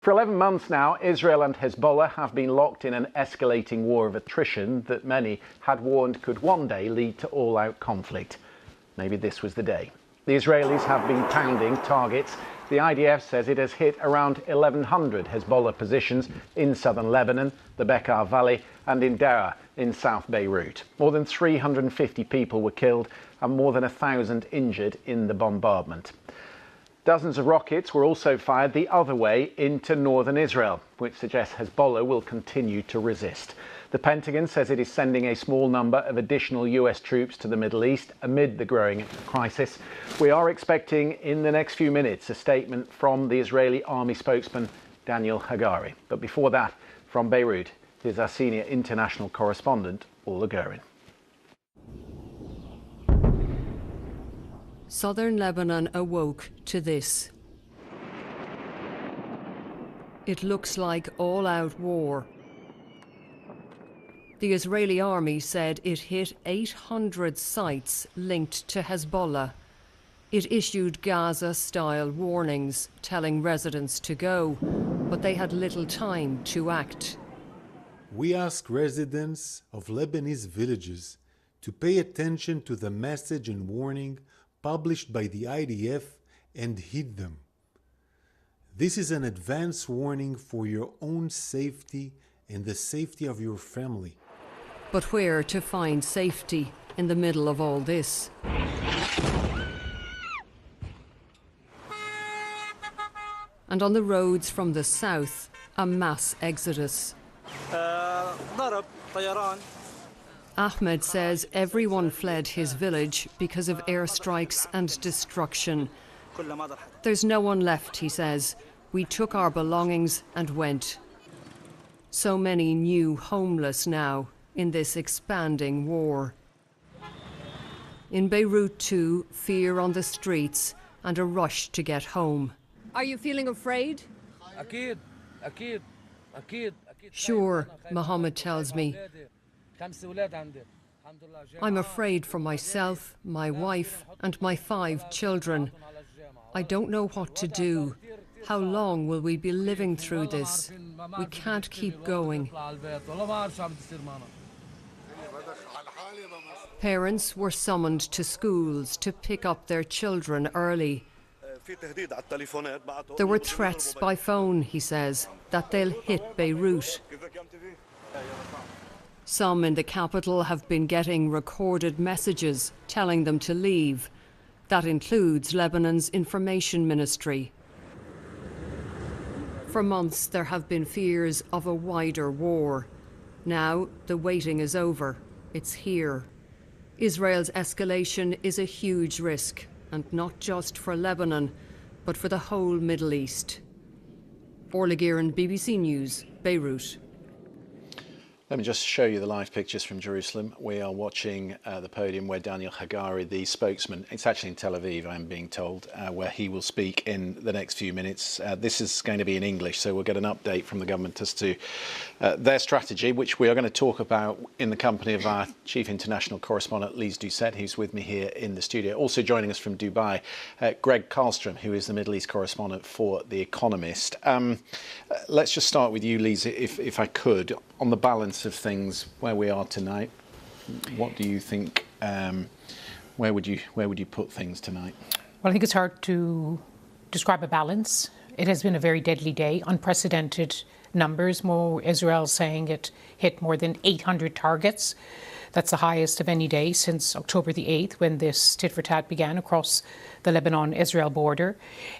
For 11 months now, Israel and Hezbollah have been locked in an escalating war of attrition that many had warned could one day lead to all-out conflict. Maybe this was the day. The Israelis have been pounding targets. The IDF says it has hit around 1,100 Hezbollah positions in southern Lebanon, the Bekaa Valley and in Daraa in South Beirut. More than 350 people were killed and more than 1,000 injured in the bombardment. Dozens of rockets were also fired the other way into northern Israel, which suggests Hezbollah will continue to resist. The Pentagon says it is sending a small number of additional US troops to the Middle East amid the growing crisis. We are expecting in the next few minutes a statement from the Israeli army spokesman Daniel Hagari. But before that, from Beirut, here's our senior international correspondent, Orla Guerin. Southern Lebanon awoke to this. It looks like all-out war. The Israeli army said it hit 800 sites linked to Hezbollah. It issued Gaza-style warnings, telling residents to go, but they had little time to act. We ask residents of Lebanese villages to pay attention to the message and warning published by the IDF and heed them. This is an advance warning for your own safety and the safety of your family. But where to find safety in the middle of all this? And on the roads from the south, a mass exodus. Ahmed says everyone fled his village because of airstrikes and destruction. There's no one left, he says. We took our belongings and went. So many new homeless now in this expanding war. In Beirut too, fear on the streets and a rush to get home. Are you feeling afraid? Sure, Mohammed tells me. I'm afraid for myself, my wife and my 5 children. I don't know what to do. How long will we be living through this? We can't keep going. Parents were summoned to schools to pick up their children early. There were threats by phone, he says, that they'll hit Beirut. Some in the capital have been getting recorded messages telling them to leave. That includes Lebanon's information ministry. For months there have been fears of a wider war. Now the waiting is over. It's here. Israel's escalation is a huge risk, and not just for Lebanon, but for the whole Middle East. Orla Guerin, BBC News, Beirut. Let me just show you the live pictures from Jerusalem. We are watching the podium where Daniel Hagari, the spokesman, it's actually in Tel Aviv, I'm being told, where he will speak in the next few minutes. This is going to be in English, so we'll get an update from the government as to their strategy, which we are going to talk about in the company of our chief international correspondent, Lise Doucet, who's with me here in the studio. Also joining us from Dubai, Greg Karlstrom, who is the Middle East correspondent for The Economist. Let's just start with you, Lise, if I could, on the balance of things where we are tonight. What do you think? Where would you put things tonight? Well, I think it's hard to describe a balance. It has been a very deadly day, unprecedented numbers. Israel saying it hit more than 800 targets. That's the highest of any day since October the 8th, when this tit-for-tat began across the Lebanon-Israel border.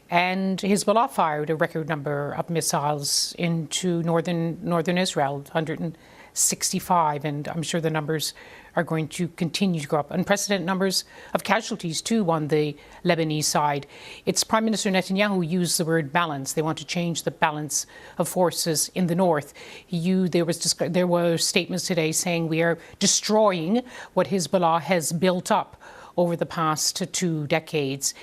And Hezbollah fired a record number of missiles into northern Israel, 165, and I'm sure the numbers are going to continue to go up. Unprecedented numbers of casualties, too, on the Lebanese side. It's Prime Minister Netanyahu who used the word balance. They want to change the balance of forces in the north. There were statements today saying we are destroying what Hezbollah has built up over the past 2 decades.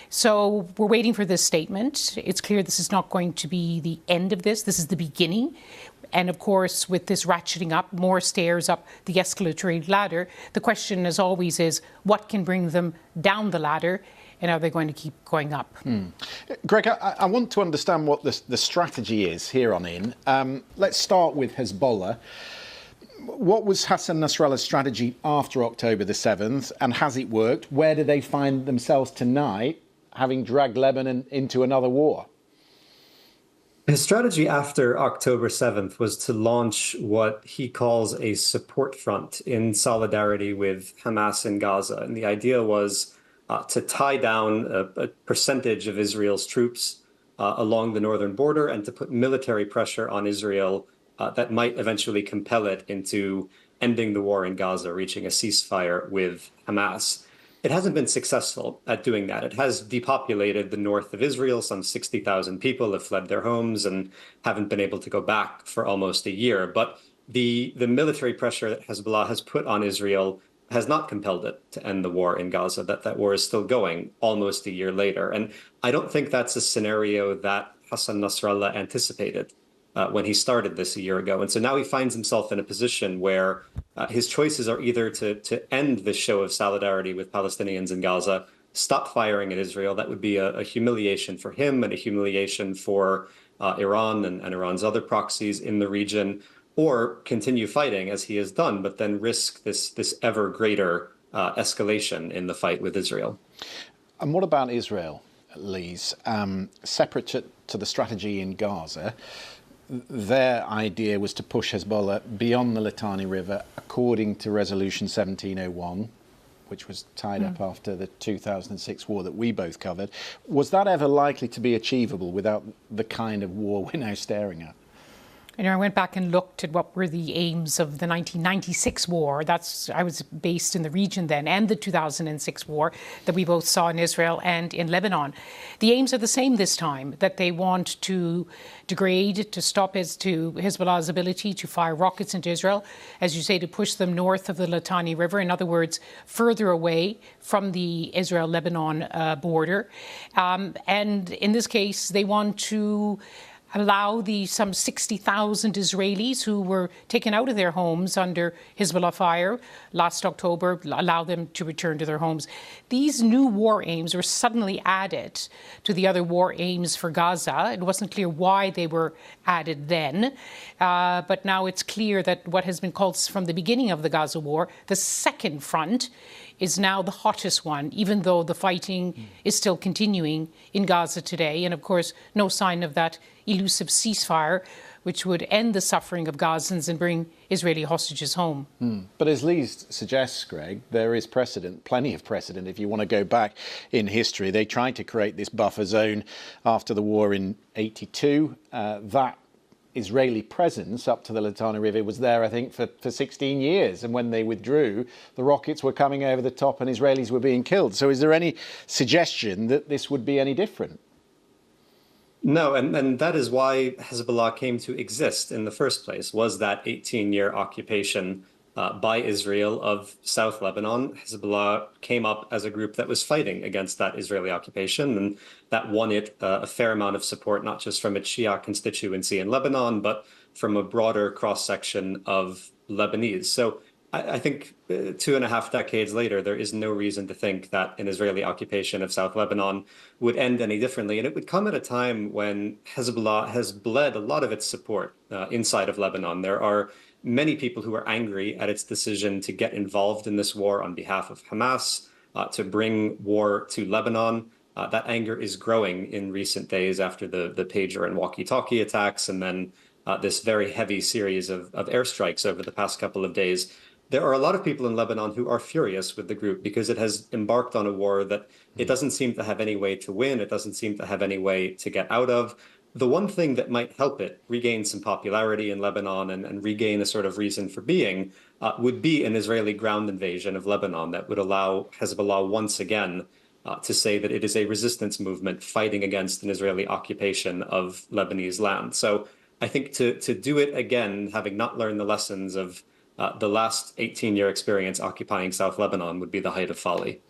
So we're waiting for this statement. It's clear this is not going to be the end of this. This is the beginning. And of course, with this ratcheting up, more stairs up the escalatory ladder, the question, as always, is what can bring them down the ladder? and are they going to keep going up? Greg, I want to understand what the strategy is here on in. Let's start with Hezbollah. What was Hassan Nasrallah's strategy after October the 7th, and has it worked? Where do they find themselves tonight, having dragged Lebanon into another war? His strategy after October 7th was to launch what he calls a support front in solidarity with Hamas in Gaza. And the idea was to tie down a percentage of Israel's troops along the northern border and to put military pressure on Israel that might eventually compel it into ending the war in Gaza, reaching a ceasefire with Hamas. It hasn't been successful at doing that. It has depopulated the north of Israel. Some 60,000 people have fled their homes and haven't been able to go back for almost a year. But the military pressure that Hezbollah has put on Israel has not compelled it to end the war in Gaza. That war is still going almost a year later. And I don't think that's a scenario that Hassan Nasrallah anticipated when he started this a year ago. And so now he finds himself in a position where his choices are either to end this show of solidarity with Palestinians in Gaza, stop firing at Israel. That would be a humiliation for him and a humiliation for Iran and Iran's other proxies in the region, or continue fighting as he has done, but then risk this ever greater escalation in the fight with Israel. And what about Israel, Lise? Separate to the strategy in Gaza, their idea was to push Hezbollah beyond the Litani River according to Resolution 1701, which was tied up after the 2006 war that we both covered. Was that ever likely to be achievable without the kind of war we're now staring at? You know, I went back and looked at what were the aims of the 1996 war. I was based in the region then, and the 2006 war that we both saw in Israel and in Lebanon. The aims are the same this time, that they want to degrade, to stop Hezbollah's ability to fire rockets into Israel, as you say, to push them north of the Litani River, in other words, further away from the Israel-Lebanon border. And in this case, they want to allow the some 60,000 Israelis who were taken out of their homes under Hezbollah fire last October, allow them to return to their homes. These new war aims were suddenly added to the other war aims for Gaza. It wasn't clear why they were added then, but now it's clear that what has been called from the beginning of the Gaza war, the second front, is now the hottest one, even though the fighting is still continuing in Gaza today. And of course, no sign of that elusive ceasefire, which would end the suffering of Gazans and bring Israeli hostages home. But as Lise suggests, Greg, there is precedent, plenty of precedent. If you want to go back in history, they tried to create this buffer zone after the war in '82. That Israeli presence up to the Litani River was there, I think, for 16 years. And when they withdrew, the rockets were coming over the top and Israelis were being killed. So is there any suggestion that this would be any different? No, and that is why Hezbollah came to exist in the first place, was that 18-year occupation by Israel of South Lebanon. Hezbollah came up as a group that was fighting against that Israeli occupation, and that won it a fair amount of support, not just from its Shia constituency in Lebanon, but from a broader cross-section of Lebanese. So I think 2.5 decades later, there is no reason to think that an Israeli occupation of South Lebanon would end any differently. And it would come at a time when Hezbollah has bled a lot of its support inside of Lebanon. There are many people who are angry at its decision to get involved in this war on behalf of Hamas, to bring war to Lebanon. That anger is growing in recent days after the pager and walkie-talkie attacks, and then this very heavy series of airstrikes over the past couple of days. There are a lot of people in Lebanon who are furious with the group because it has embarked on a war that it doesn't seem to have any way to win. It doesn't seem to have any way to get out of. The one thing that might help it regain some popularity in Lebanon and regain a sort of reason for being would be an Israeli ground invasion of Lebanon that would allow Hezbollah once again to say that it is a resistance movement fighting against an Israeli occupation of Lebanese land. So I think to do it again, having not learned the lessons of the last 18-year experience occupying South Lebanon, would be the height of folly.